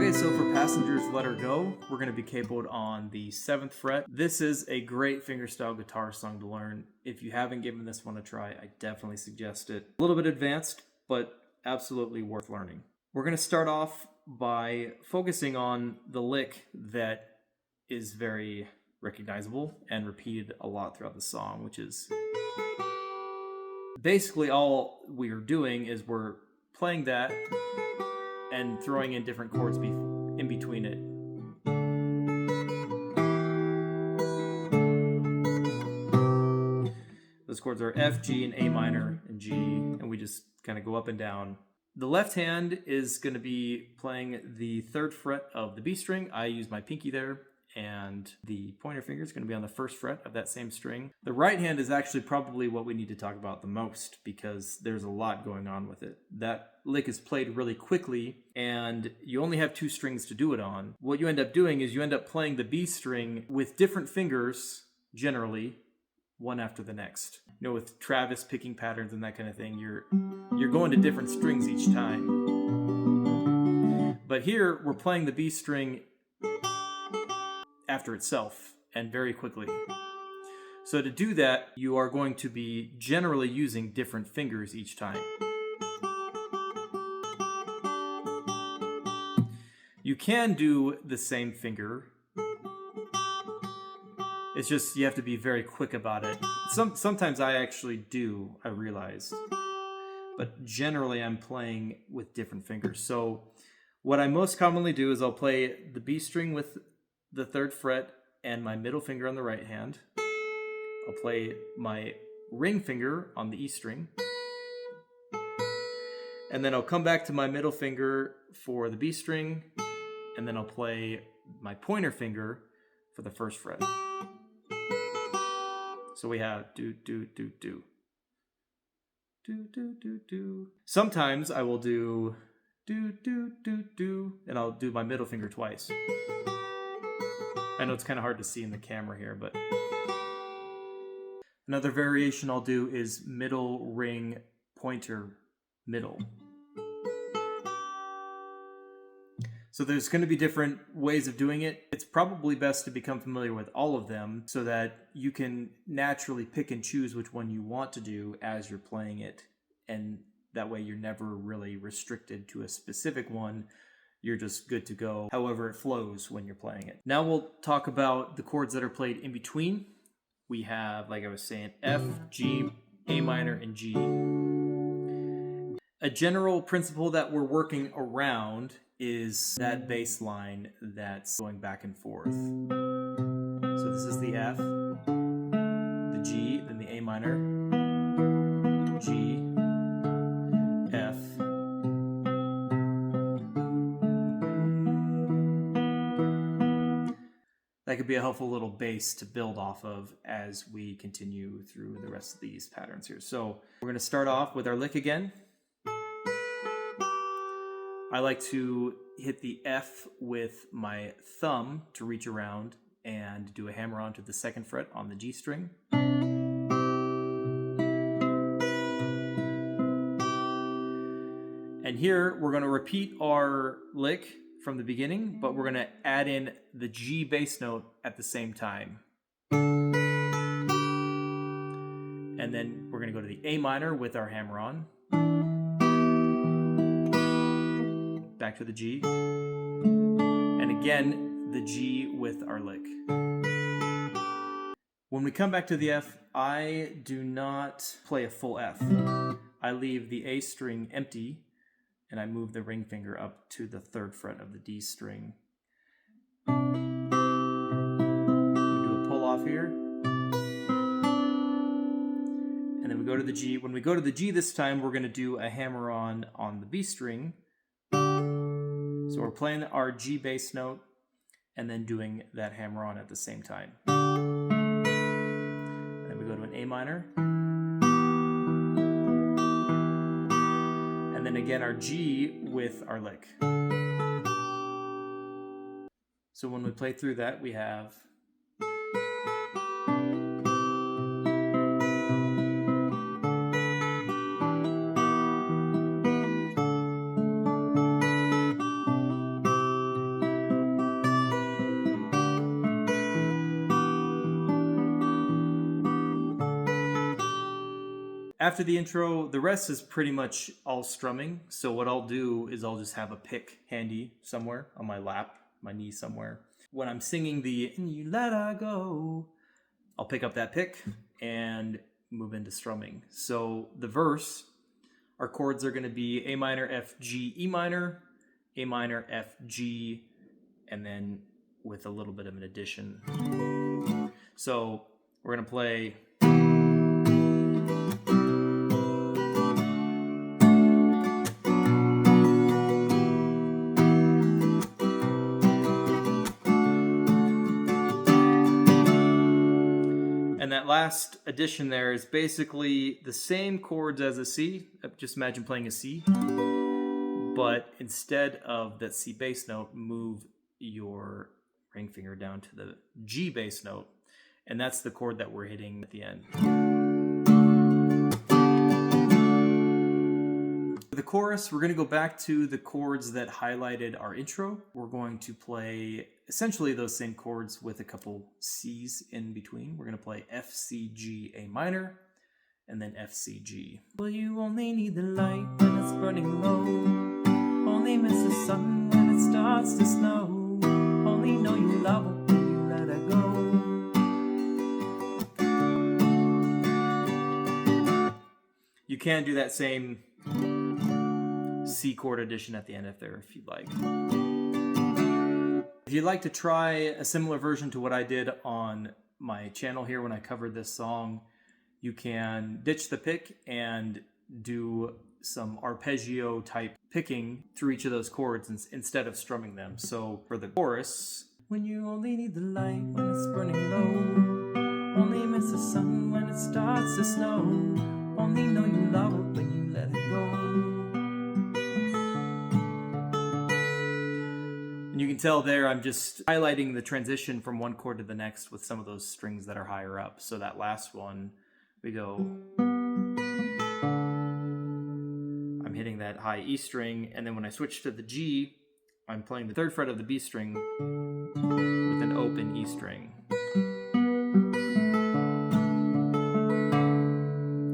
Okay, so for Passengers Let Her Go, we're going to be capoed on the 7th fret. This is a great fingerstyle guitar song to learn. If you haven't given this one a try, I definitely suggest it. A little bit advanced, but absolutely worth learning. We're going to start off by focusing on the lick that is very recognizable and repeated a lot throughout the song, which is basically all we are doing is we're playing that and throwing in different chords in between it. Those chords are F, G, and A minor, and G, and we just kind of go up and down. The left hand is going to be playing the 3rd fret of the B string. I use my pinky there, and the pointer finger is going to be on the 1st fret of that same string. The right hand is actually probably what we need to talk about the most because there's a lot going on with it. That lick is played really quickly and you only have 2 strings to do it on. What you end up doing is you end up playing the B string with different fingers, generally, one after the next. You know, with Travis picking patterns and that kind of thing, you're going to different strings each time. But here, we're playing the B string after itself and very quickly. So to do that, you are going to be generally using different fingers each time. You can do the same finger. It's just you have to be very quick about it. Sometimes I actually do, I realize. But generally I'm playing with different fingers. So what I most commonly do is I'll play the B string with the 3rd fret and my middle finger on the right hand. I'll play my ring finger on the E string. And then I'll come back to my middle finger for the B string. And then I'll play my pointer finger for the 1st fret. So we have do, do, do, do. Do, do, do, do. Sometimes I will do do, do, do, do. And I'll do my middle finger twice. I know it's kind of hard to see in the camera here, but another variation I'll do is middle ring pointer middle. So there's going to be different ways of doing it. It's probably best to become familiar with all of them so that you can naturally pick and choose which one you want to do as you're playing it. And that way you're never really restricted to a specific one. You're just good to go however it flows when you're playing it. Now we'll talk about the chords that are played in between. We have, like I was saying, F, G, A minor, and G. A general principle that we're working around is that bass line that's going back and forth. So this is the F, the G, then the A minor, G, F. That could be a helpful little base to build off of as we continue through the rest of these patterns here. So we're going to start off with our lick again. I like to hit the F with my thumb to reach around and do a hammer on to the 2nd fret on the G string. And here we're going to repeat our lick from the beginning, but we're going to add in the G bass note at the same time. And then we're going to go to the A minor with our hammer on. Back to the G. And again, the G with our lick. When we come back to the F, I do not play a full F. I leave the A string empty and I move the ring finger up to the 3rd fret of the D string. We do a pull off here. And then we go to the G. When we go to the G this time, we're going to do a hammer on the B string. So we're playing our G bass note and then doing that hammer on at the same time. And then we go to an A minor. And then again our G with our lick. So when we play through that, we have After the intro, the rest is pretty much all strumming. So what I'll do is I'll just have a pick handy somewhere on my lap, my knee somewhere. When I'm singing the "And You Let Her Go," I'll pick up that pick and move into strumming. So the verse, our chords are going to be A minor, F, G, E minor, A minor, F, G, and then with a little bit of an addition. So we're going to play. And that last addition there is basically the same chords as a C. Just imagine playing a C. But instead of that C bass note, move your ring finger down to the G bass note. And that's the chord that we're hitting at the end. For the chorus, we're going to go back to the chords that highlighted our intro. We're going to play essentially those same chords with a couple C's in between. We're going to play F, C, G, A minor, and then F, C, G. Well, you only need the light when it's burning low. Only miss the sun when it starts to snow. Only know you love her when you let her go. You can do that same C chord addition at the end if you'd like. If you'd like to try a similar version to what I did on my channel here when I covered this song, you can ditch the pick and do some arpeggio type picking through each of those chords instead of strumming them. So for the chorus, when you only need the light when it's burning low, only miss the sun when it starts to snow, only know you love it when you let it go. And you can tell there I'm just highlighting the transition from one chord to the next with some of those strings that are higher up. So that last one, we go, I'm hitting that high E string, and then when I switch to the G, I'm playing the 3rd fret of the B string with an open E string.